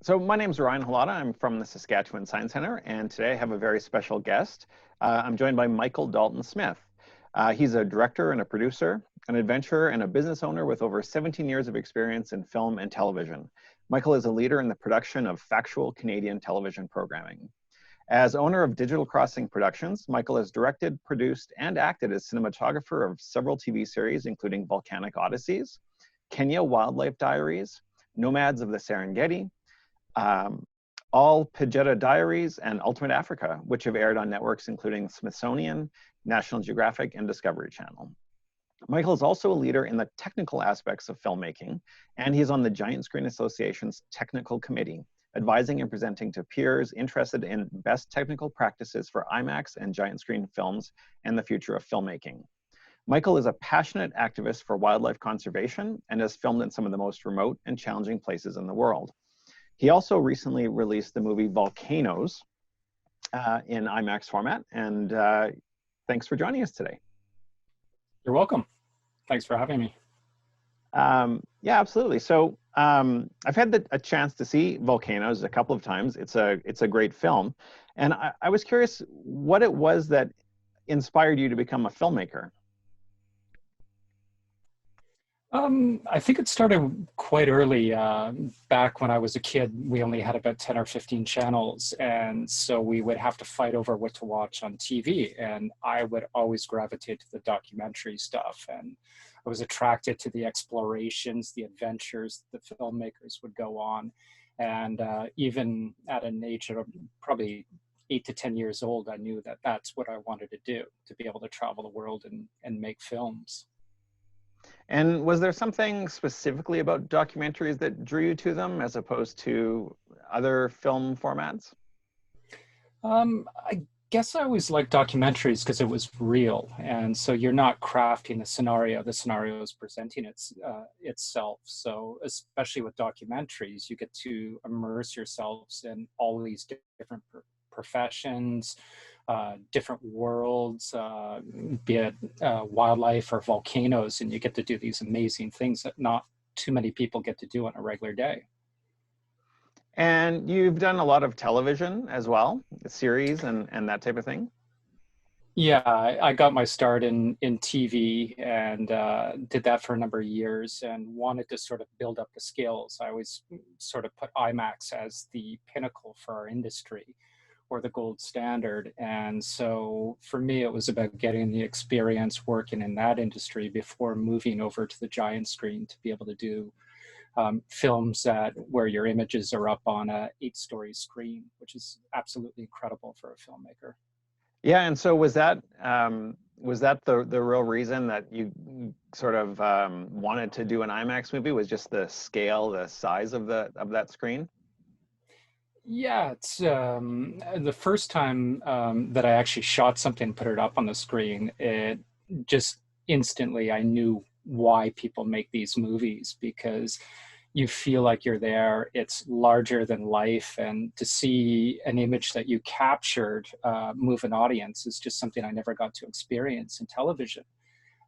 So my name is Ryan Halata. I'm from the Saskatchewan Science Centre, and today I have a very special guest. I'm joined by Michael Dalton Smith. He's a director and a producer, an adventurer, and a business owner with over 17 years of experience in film and television. Michael is a leader in the production of factual Canadian television programming. As owner of Digital Crossing Productions, Michael has directed, produced, and acted as cinematographer of several TV series, including Volcanic Odysseys, Kenya Wildlife Diaries, Nomads of the Serengeti, all Pejeta Diaries, and Ultimate Africa, which have aired on networks including Smithsonian, National Geographic, and Discovery Channel. Michael is also a leader in the technical aspects of filmmaking, and he's on the Giant Screen Association's technical committee, advising and presenting to peers interested in best technical practices for IMAX and Giant Screen films and the future of filmmaking. Michael is a passionate activist for wildlife conservation and has filmed in some of the most remote and challenging places in the world. He also recently released the movie Volcanoes in IMAX format, and thanks for joining us today. You're welcome. Thanks for having me. Yeah, absolutely. So I've had a chance to see Volcanoes a couple of times. It's a great film, and I was curious what it was that inspired you to become a filmmaker. I think it started quite early. Back when I was a kid, we only had about 10 or 15 channels. And so we would have to fight over what to watch on TV. And I would always gravitate to the documentary stuff. And I was attracted to the explorations, the adventures the filmmakers would go on. And even at an age of probably 8 to 10 years old, I knew that that's what I wanted to do, to be able to travel the world and make films. And was there something specifically about documentaries that drew you to them as opposed to other film formats? I guess I always liked documentaries because it was real. And so you're not crafting the scenario is presenting itself. So especially with documentaries, you get to immerse yourselves in all these different professions, different worlds, be it wildlife or volcanoes, and you get to do these amazing things that not too many people get to do on a regular day. And you've done a lot of television as well, series and that type of thing? Yeah, I got my start in TV and did that for a number of years and wanted to sort of build up the skills. I always sort of put IMAX as the pinnacle for our industry, or the gold standard. And so for me, it was about getting the experience working in that industry before moving over to the giant screen to be able to do films where your images are up on a 8-story screen, which is absolutely incredible for a filmmaker. Yeah, and so was that the real reason that you sort of wanted to do an IMAX movie, was just the scale, the size of that screen? Yeah, it's the first time that I actually shot something, put it up on the screen, it just instantly I knew why people make these movies, because you feel like you're there. It's larger than life, and to see an image that you captured move an audience is just something I never got to experience in television.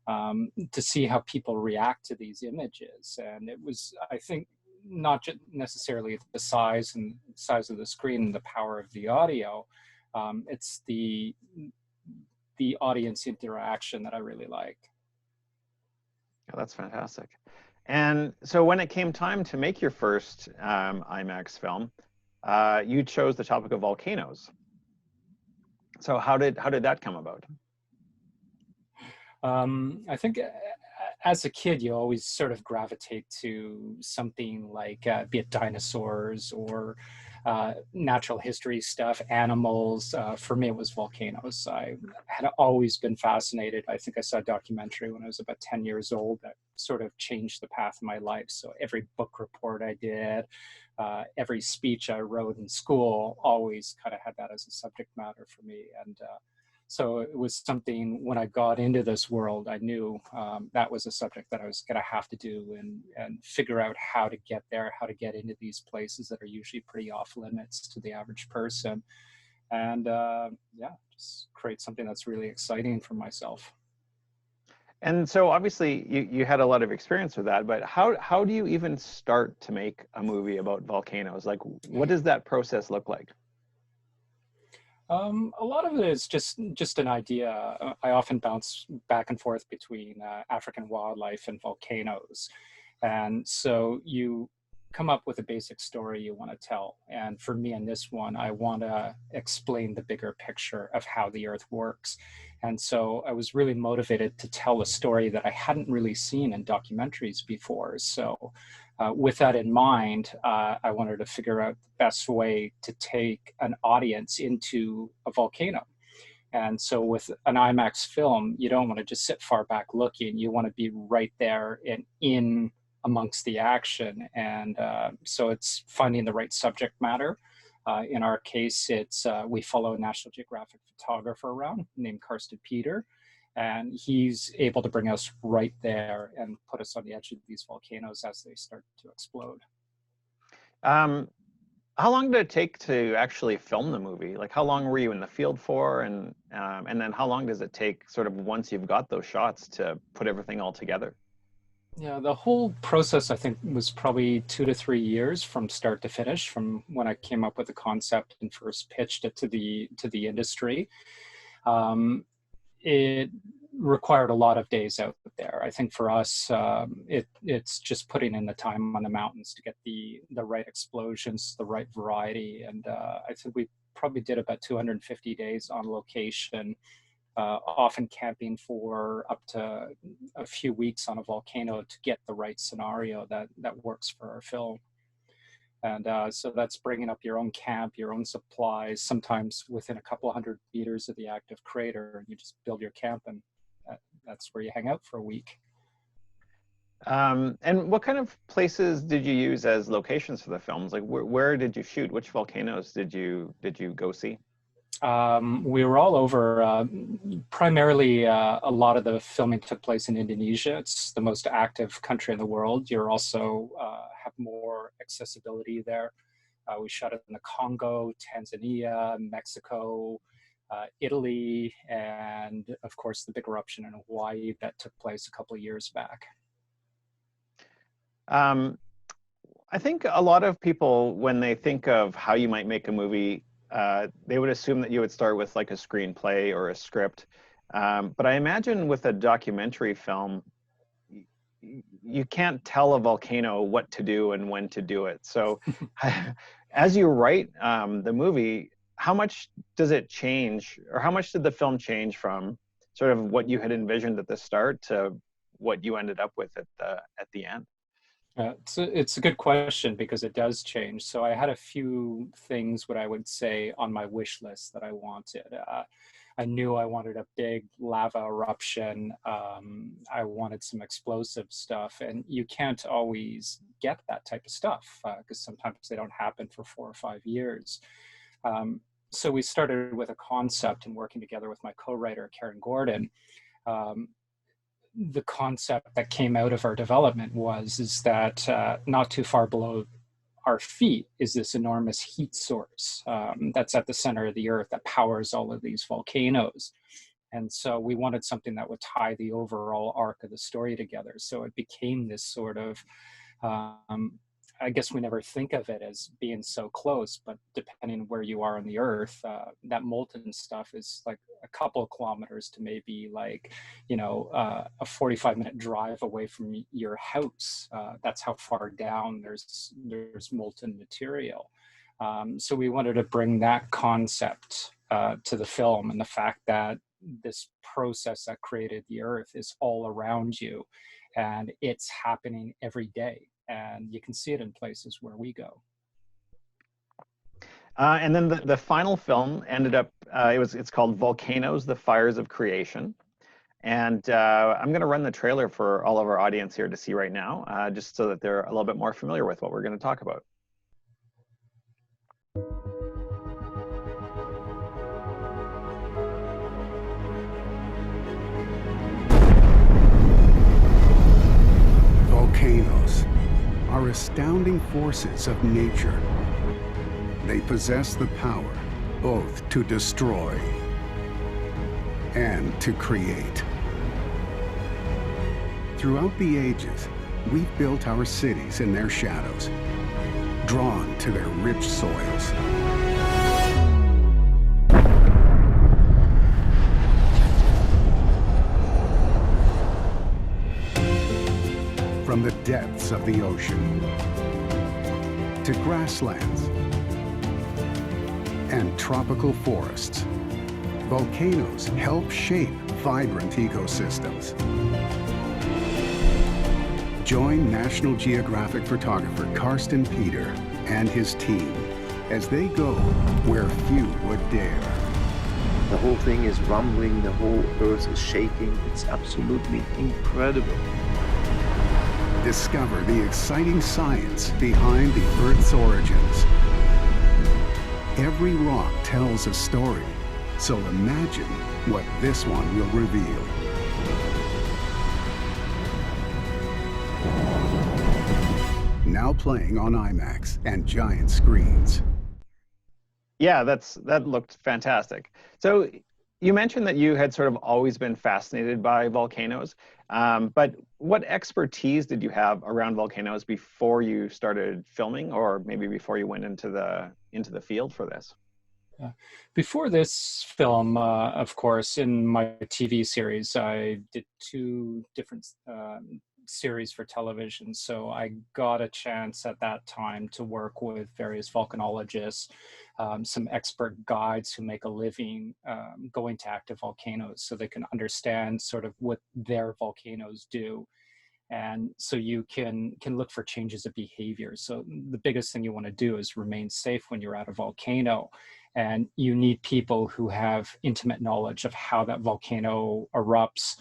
To see how people react to these images, and it was, I think, not just necessarily the size of the screen and the power of the audio. It's the audience interaction that I really like. Yeah, that's fantastic. And so when it came time to make your first IMAX film, you chose the topic of volcanoes. So how did that come about? I think as a kid, you always sort of gravitate to something like, be it dinosaurs or natural history stuff, animals. For me, it was volcanoes. I had always been fascinated. I think I saw a documentary when I was about 10 years old that sort of changed the path of my life. So every book report I did, every speech I wrote in school, always kind of had that as a subject matter for me. And so it was something, when I got into this world, I knew that was a subject that I was going to have to do and figure out how to get there, how to get into these places that are usually pretty off limits to the average person. And yeah, just create something that's really exciting for myself. And so obviously you had a lot of experience with that, but how do you even start to make a movie about volcanoes? Like, what does that process look like? A lot of it is just an idea. I often bounce back and forth between African wildlife and volcanoes, and so you come up with a basic story you want to tell. And for me in this one, I want to explain the bigger picture of how the Earth works. And so I was really motivated to tell a story that I hadn't really seen in documentaries before. So with that in mind, I wanted to figure out the best way to take an audience into a volcano. And so with an IMAX film, you don't want to just sit far back looking. You want to be right there and in amongst the action. And so it's finding the right subject matter. In our case, it's we follow a National Geographic photographer around named Karsten Peter. And he's able to bring us right there and put us on the edge of these volcanoes as they start to explode. Um, how long did it take to actually film the movie? Like, how long were you in the field for, and then how long does it take, sort of once you've got those shots, to put everything all together? Yeah, the whole process I think was probably 2 to 3 years from start to finish, from when I came up with the concept and first pitched it to the industry. Um, it required a lot of days out there. I think for us, it's just putting in the time on the mountains to get the right explosions, the right variety, and I think we probably did about 250 days on location, often camping for up to a few weeks on a volcano to get the right scenario that works for our film. And so that's bringing up your own camp, your own supplies, sometimes within a couple 100 meters of the active crater, and you just build your camp, and that's where you hang out for a week. And what kind of places did you use as locations for the films? Like, where did you shoot? Which volcanoes did you go see? We were all over. Primarily, a lot of the filming took place in Indonesia. It's the most active country in the world. You're also have more accessibility there. We shot it in the Congo, Tanzania, Mexico, Italy, and of course the big eruption in Hawaii that took place a couple of years back. Um, I think a lot of people, when they think of how you might make a movie, they would assume that you would start with like a screenplay or a script. But I imagine with a documentary film, you can't tell a volcano what to do and when to do it. So as you write the movie, how much does it change, or how much did the film change from sort of what you had envisioned at the start to what you ended up with at the end? It's a good question because it does change. So I had a few things, what I would say, on my wish list that I wanted. I knew I wanted a big lava eruption. I wanted some explosive stuff, and you can't always get that type of stuff because sometimes they don't happen for 4 or 5 years. So we started with a concept and working together with my co-writer, Karen Gordon. The concept that came out of our development is that not too far below our feet is this enormous heat source that's at the center of the Earth that powers all of these volcanoes. And so we wanted something that would tie the overall arc of the story together. So it became this sort of, I guess we never think of it as being so close, but depending where you are on the Earth, that molten stuff is like a couple of kilometers to maybe like, a 45-minute drive away from your house. That's how far down there's molten material. So we wanted to bring that concept to the film, and the fact that this process that created the Earth is all around you, and it's happening every day. And you can see it in places where we go. And then the final film ended up, it's called Volcanoes, The Fires of Creation. And I'm going to run the trailer for all of our audience here to see right now, just so that they're a little bit more familiar with what we're going to talk about. Volcanoes are astounding forces of nature. They possess the power both to destroy and to create. Throughout the ages, we've built our cities in their shadows, drawn to their rich soils. From the depths of the ocean to grasslands and tropical forests, volcanoes help shape vibrant ecosystems. Join National Geographic photographer Karsten Peter and his team as they go where few would dare. The whole thing is rumbling, the whole earth is shaking. It's absolutely incredible. Discover the exciting science behind the Earth's origins. Every rock tells a story, so imagine what this one will reveal. Now playing on IMAX and Giant Screens. Yeah, that looked fantastic. So you mentioned that you had sort of always been fascinated by volcanoes, but what expertise did you have around volcanoes before you started filming, or maybe before you went into the field for this? Before this film, of course, in my TV series, I did 2 different series for television. So I got a chance at that time to work with various volcanologists, some expert guides who make a living going to active volcanoes so they can understand sort of what their volcanoes do. And so you can look for changes of behavior. So the biggest thing you want to do is remain safe when you're at a volcano. And you need people who have intimate knowledge of how that volcano erupts,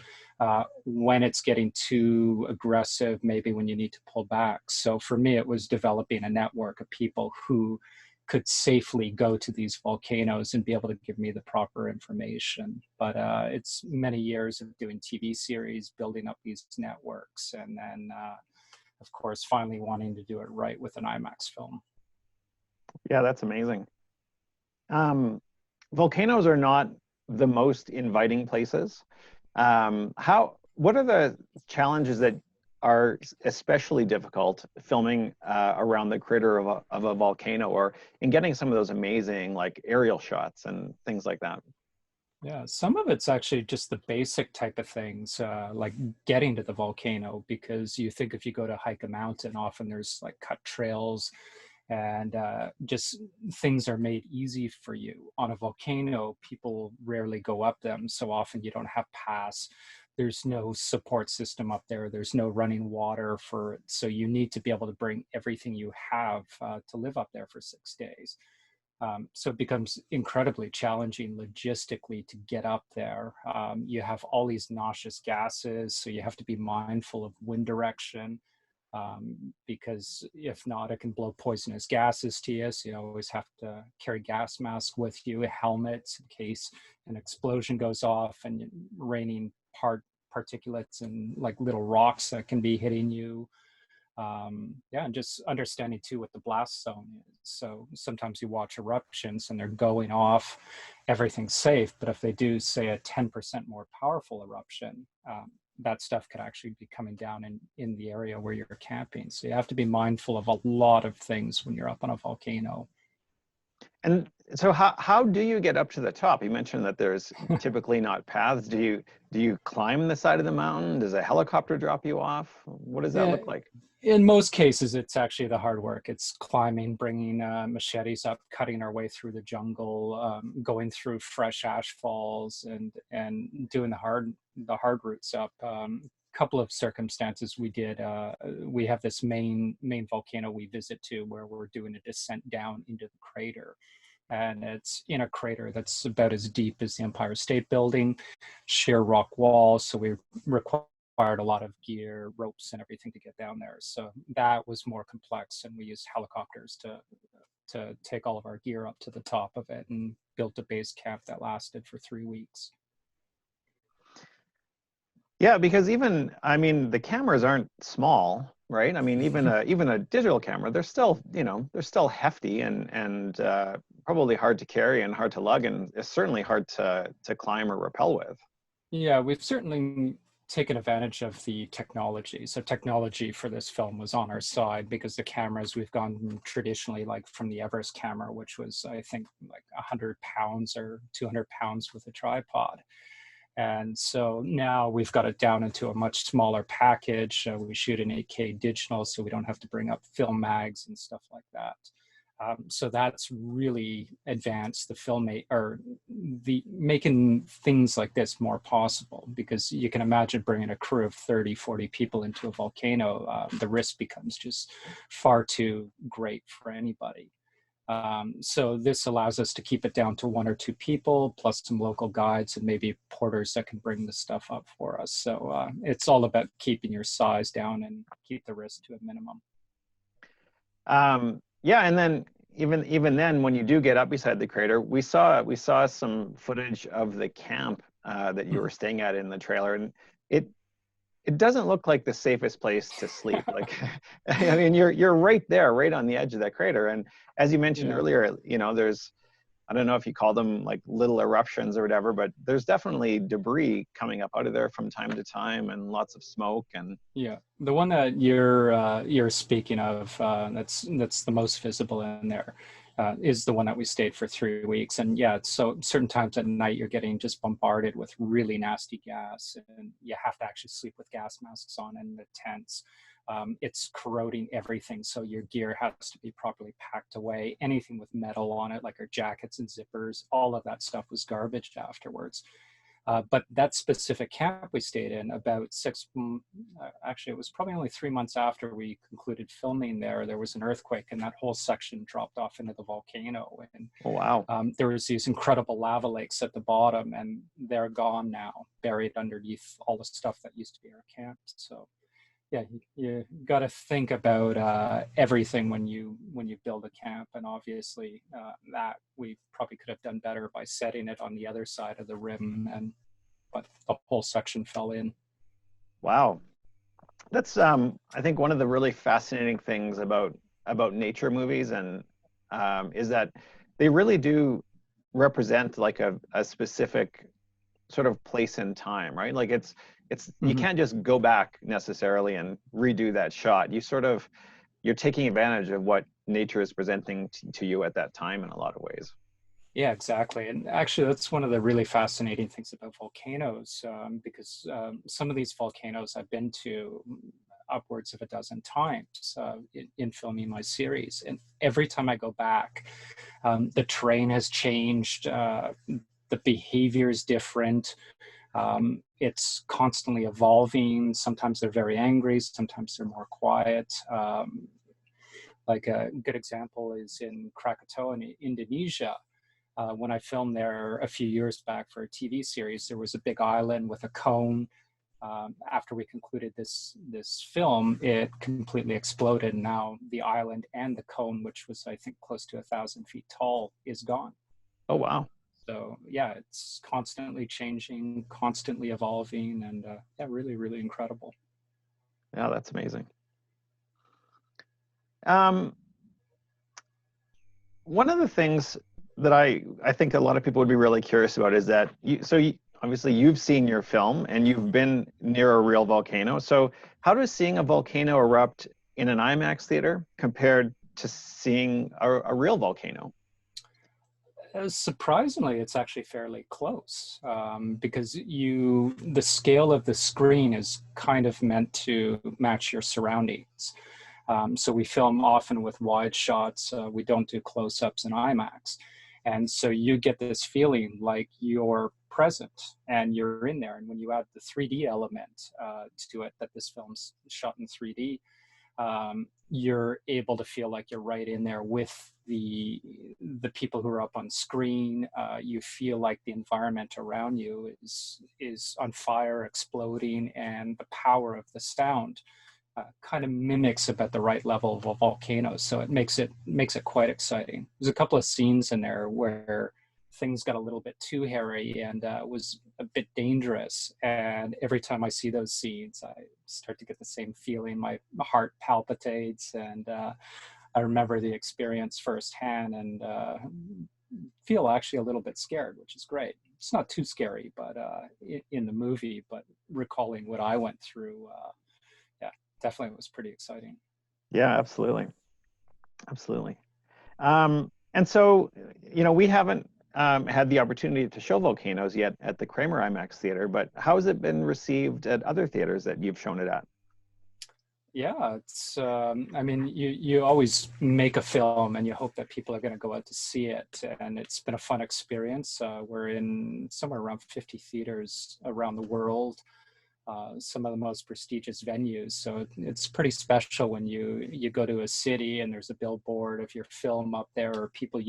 when it's getting too aggressive, maybe when you need to pull back. So for me, it was developing a network of people who could safely go to these volcanoes and be able to give me the proper information. But it's many years of doing TV series, building up these networks, and then, of course, finally wanting to do it right with an IMAX film. Yeah, that's amazing. Volcanoes are not the most inviting places. What are the challenges that are especially difficult filming around the crater of a volcano, or in getting some of those amazing like aerial shots and things like that? Yeah, some of it's actually just the basic type of things, like getting to the volcano, because you think if you go to hike a mountain, often there's like cut trails and just things are made easy for you. On a volcano, people rarely go up them, so often you don't have paths. There's no support system up there. There's no running water for it. So you need to be able to bring everything you have to live up there for 6 days. So it becomes incredibly challenging logistically to get up there. You have all these noxious gases, so you have to be mindful of wind direction, because if not, it can blow poisonous gases to you. So you always have to carry gas mask with you, helmets in case an explosion goes off, and raining particulates and like little rocks that can be hitting you. Yeah, and just understanding too what the blast zone is. So sometimes you watch eruptions and they're going off, everything's safe, but if they do, say, a 10% more powerful eruption, that stuff could actually be coming down in the area where you're camping. So you have to be mindful of a lot of things when you're up on a volcano. And so how do you get up to the top? You mentioned that there's typically not paths. Do you climb the side of the mountain? Does a helicopter drop you off? What does that look like? In most cases, it's actually the hard work. It's climbing, bringing machetes up, cutting our way through the jungle, going through fresh ash falls, and doing the hard routes up. Couple of circumstances we did. We have this main volcano we visit to where we're doing a descent down into the crater. And it's in a crater that's about as deep as the Empire State Building, sheer rock walls. So we required a lot of gear, ropes, and everything to get down there. So that was more complex, and we used helicopters to take all of our gear up to the top of it, and built a base camp that lasted for 3 weeks. Yeah, because even, I mean, the cameras aren't small, right? I mean, even a digital camera, they're still, they're still hefty and probably hard to carry and hard to lug, and it's certainly hard to climb or rappel with. Yeah, we've certainly taken advantage of the technology. So technology for this film was on our side because the cameras, we've gone traditionally like from the Everest camera, which was, I think, like 100 pounds or 200 pounds with a tripod. And so now we've got it down into a much smaller package. We shoot in 8K digital, so we don't have to bring up film mags and stuff like that. So that's really advanced the making things like this more possible, because you can imagine bringing a crew of 30, 40 people into a volcano. The risk becomes just far too great for anybody. So this allows us to keep it down to 1 or 2 people, plus some local guides and maybe porters that can bring the stuff up for us. So it's all about keeping your size down and keep the risk to a minimum. Yeah, and then even then, when you do get up beside the crater, we saw some footage of the camp that you were staying at in the trailer, and it doesn't look like the safest place to sleep. Like, I mean, you're right there, right on the edge of that crater, and as you mentioned earlier, you know, there's, I don't know if you call them like little eruptions or whatever, but there's definitely debris coming up out of there from time to time, and lots of smoke. And yeah, the one that you're speaking of, that's the most visible in there, is the one that we stayed for 3 weeks. And yeah, so certain times at night you're getting just bombarded with really nasty gas, and you have to actually sleep with gas masks on in the tents. It's corroding everything, so your gear has to be properly packed away. Anything with metal on it, like our jackets and zippers, all of that stuff was garbage afterwards. But that specific camp we stayed in, about actually it was probably only 3 months after we concluded filming there was an earthquake, and that whole section dropped off into the volcano. And oh wow, there was these incredible lava lakes at the bottom, and they're gone now, buried underneath all the stuff that used to be our camp. So yeah, you got to think about everything when you build a camp, and obviously that we probably could have done better by setting it on the other side of the rim, but the whole section fell in. Wow, that's I think one of the really fascinating things about nature movies, and is that they really do represent like a specific sort of place in time, right? Like it's you can't just go back necessarily and redo that shot. You're taking advantage of what nature is presenting to you at that time in a lot of ways. Yeah, exactly. And actually, that's one of the really fascinating things about volcanoes, because some of these volcanoes I've been to upwards of a dozen times in filming my series. And every time I go back, the terrain has changed, the behavior is different. It's constantly evolving. Sometimes they're very angry, sometimes they're more quiet. Like a good example is in Krakatoa in Indonesia. When I filmed there a few years back for a TV series, there was a big island with a cone. After we concluded this film, it completely exploded. And now the island and the cone, which was, I think, close to 1,000 feet tall, is gone. Oh, wow. So yeah, it's constantly changing, constantly evolving, and yeah, really, really incredible. Yeah, that's amazing. One of the things that I think a lot of people would be really curious about is that obviously you've seen your film and you've been near a real volcano. So how does seeing a volcano erupt in an IMAX theater compared to seeing a real volcano? Surprisingly, it's actually fairly close, because the scale of the screen is kind of meant to match your surroundings. So we film often with wide shots. We don't do close-ups in IMAX. And so you get this feeling like you're present and you're in there. And when you add the 3D element to it, that this film's shot in 3D, you're able to feel like you're right in there with the people who are up on screen. You feel like the environment around you is on fire, exploding, and the power of the sound kind of mimics about the right level of a volcano. So it makes it quite exciting. There's a couple of scenes in there where things got a little bit too hairy and was a bit dangerous. And every time I see those scenes, I start to get the same feeling. My heart palpitates, and I remember the experience firsthand, and feel actually a little bit scared, which is great. it's not too scary, but in the movie, but recalling what I went through, yeah, definitely was pretty exciting. Yeah, absolutely. Absolutely. And so, we haven't had the opportunity to show Volcanoes yet at the Kramer IMAX Theater, but how has it been received at other theaters that you've shown it at? Yeah, it's, I mean, you always make a film and you hope that people are going to go out to see it. And it's been a fun experience. We're in somewhere around 50 theaters around the world, some of the most prestigious venues. So it's pretty special when you go to a city and there's a billboard of your film up there, or people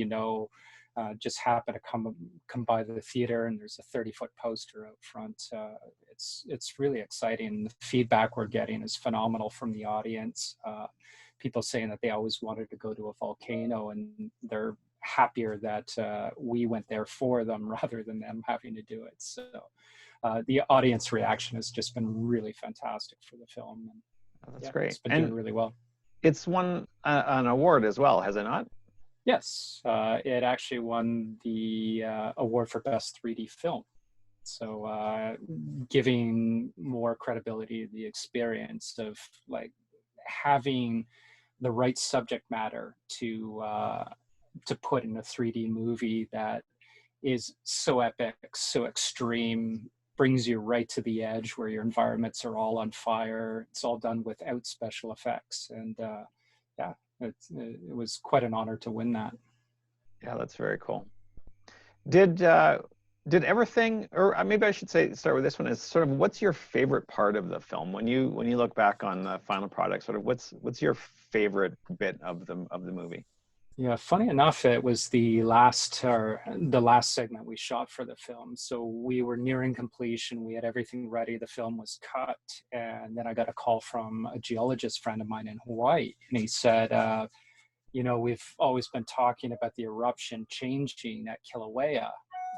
just happen to come by the theater and there's a 30-foot poster out front. It's really exciting. The feedback we're getting is phenomenal from the audience. People saying that they always wanted to go to a volcano, and they're happier that we went there for them rather than them having to do it. So the audience reaction has just been really fantastic for the film. And, that's great. It's been doing really well. It's won an award as well, has it not? Yes, it actually won the award for Best 3D Film. So giving more credibility to the experience of like having the right subject matter to put in a 3D movie that is so epic, so extreme, brings you right to the edge where your environments are all on fire. It's all done without special effects. And yeah, it was quite an honor to win that. Yeah, that's very cool. Did everything, or maybe I should say, start with this one, is sort of what's your favorite part of the film when you look back on the final product? Sort of what's your favorite bit of the movie? Yeah, funny enough, it was the last segment we shot for the film. So we were nearing completion. We had everything ready. The film was cut, and then I got a call from a geologist friend of mine in Hawaii, and he said, we've always been talking about the eruption changing at Kilauea.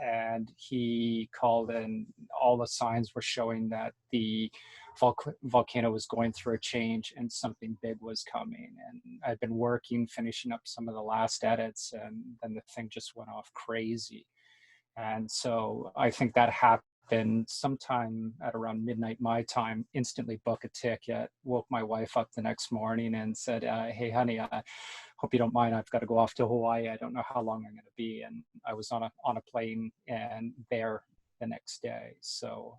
And he called, and all the signs were showing that the volcano was going through a change and something big was coming. And I'd been finishing up some of the last edits, and then the thing just went off crazy. And so I think that happened sometime at around midnight my time. Instantly book a ticket, woke my wife up the next morning and said, hey honey, I hope you don't mind, I've got to go off to Hawaii. I don't know how long I'm going to be. And I was on a plane and there the next day. So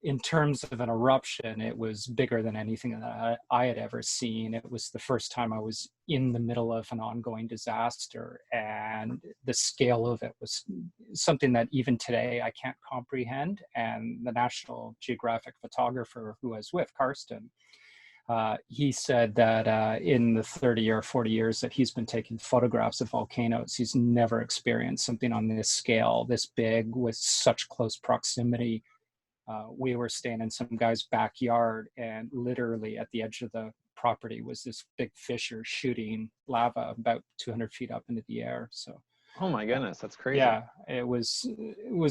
in terms of an eruption, it was bigger than anything that I had ever seen. It was the first time I was in the middle of an ongoing disaster, and the scale of it was something that even today I can't comprehend. And the National Geographic photographer who I was with, Karsten, he said that in the 30 or 40 years that he's been taking photographs of volcanoes, he's never experienced something on this scale, this big, with such close proximity. We were staying in some guy's backyard, and literally at the edge of the property was this big fissure shooting lava about 200 feet up into the air. So, oh my goodness, that's crazy. Yeah, it was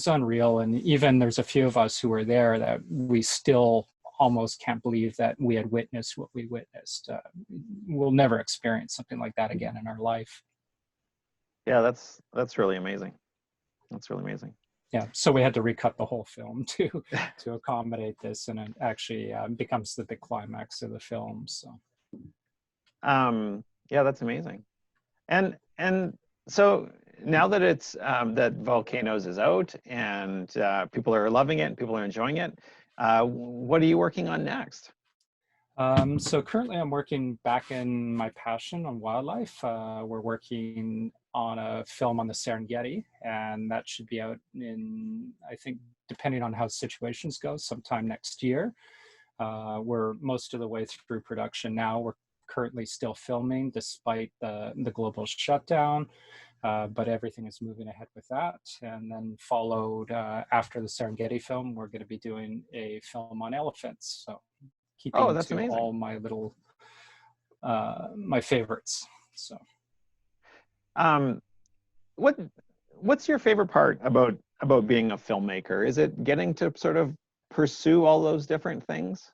unreal. And even there's a few of us who were there that we still almost can't believe that we had witnessed what we witnessed. We'll never experience something like that again in our life. Yeah, that's really amazing. That's really amazing. Yeah, so we had to recut the whole film to accommodate this, and it actually becomes the big climax of the film. So, yeah, that's amazing. And so now that it's that Volcanoes is out and people are loving it and people are enjoying it, what are you working on next? So currently I'm working back in my passion on wildlife. We're working on a film on the Serengeti, and that should be out in, I think, depending on how situations go, sometime next year. We're most of the way through production now. We're currently still filming despite the global shutdown, but everything is moving ahead with that. And then followed after the Serengeti film, we're going to be doing a film on elephants. So keeping that's to amazing. all my little my favorites. So what's your favorite part about being a filmmaker? Is it getting to sort of pursue all those different things?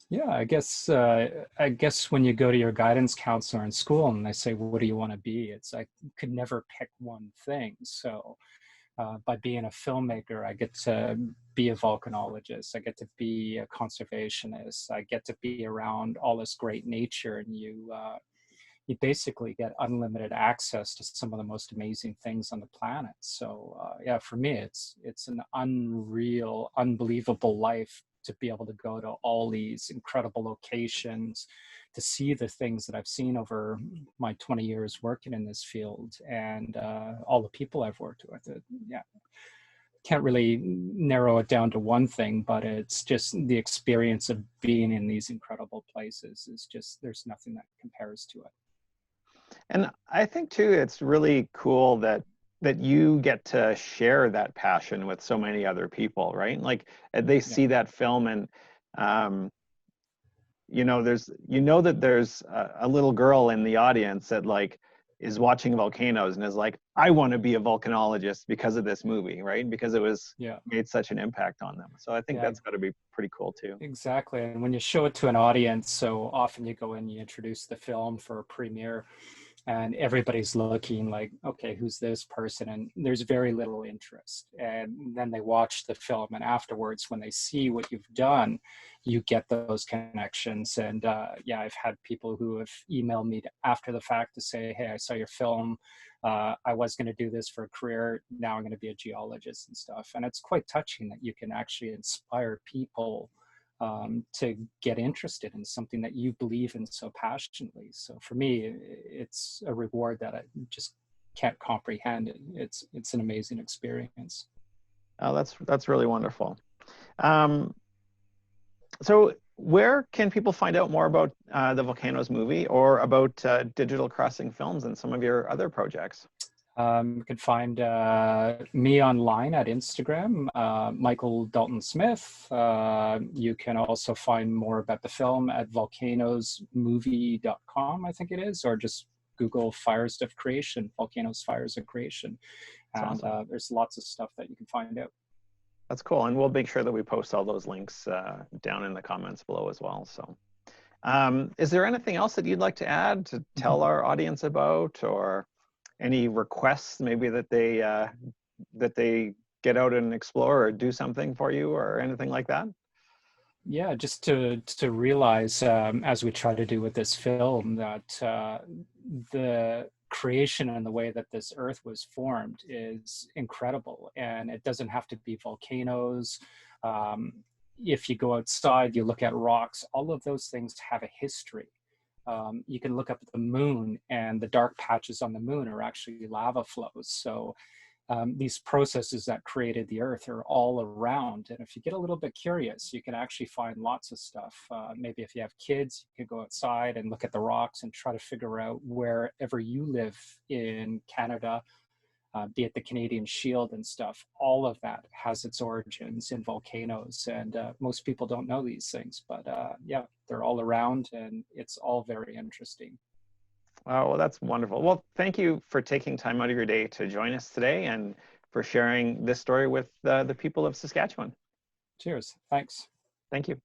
Yeah, I guess when you go to your guidance counselor in school and they say, what do you want to be? It's, I could never pick one thing. So by being a filmmaker, I get to be a volcanologist. I get to be a conservationist. I get to be around all this great nature, and you basically get unlimited access to some of the most amazing things on the planet. So yeah, for me, it's an unreal, unbelievable life to be able to go to all these incredible locations, to see the things that I've seen over my 20 years working in this field, and all the people I've worked with. Yeah, can't really narrow it down to one thing, but it's just the experience of being in these incredible places is just, there's nothing that compares to it. And I think too, it's really cool that you get to share that passion with so many other people, right? Like they see that film, and you know, that there's a little girl in the audience that like is watching Volcanoes and is like, I want to be a volcanologist because of this movie, right? Because it was made such an impact on them. So I think that's got to be pretty cool too. Exactly. And when you show it to an audience, so often you go in, you introduce the film for a premiere, and everybody's looking like, okay, who's this person? And there's very little interest. And then they watch the film, and afterwards, when they see what you've done, you get those connections. And yeah, I've had people who have emailed me after the fact to say, hey, I saw your film. I was going to do this for a career. Now I'm going to be a geologist and stuff. And it's quite touching that you can actually inspire people to get interested in something that you believe in so passionately. So for me, it's a reward that I just can't comprehend. It's an amazing experience. Oh, that's really wonderful. So where can people find out more about the Volcanoes movie, or about Digital Crossing Films and some of your other projects? You can find me online at Instagram, Michael Dalton Smith. You can also find more about the film at volcanosmovie.com, I think it is, or just Google Fires of Creation, Volcanoes Fires of Creation. And awesome. There's lots of stuff that you can find out. That's cool. And we'll make sure that we post all those links down in the comments below as well. So is there anything else that you'd like to add to tell our audience about, or any requests maybe that they get out and explore or do something for you, or anything like that? Yeah, just to realize, as we try to do with this film, that the creation and the way that this earth was formed is incredible, and it doesn't have to be volcanoes. If you go outside, you look at rocks, all of those things have a history. You can look up at the moon, and the dark patches on the moon are actually lava flows. So these processes that created the earth are all around. And if you get a little bit curious, you can actually find lots of stuff. Maybe if you have kids, you can go outside and look at the rocks and try to figure out wherever you live in Canada, be it the Canadian Shield and stuff, all of that has its origins in volcanoes. And most people don't know these things, but yeah, they're all around, and it's all very interesting. Oh, well, that's wonderful. Well, thank you for taking time out of your day to join us today, and for sharing this story with the people of Saskatchewan. Cheers. Thanks. Thank you.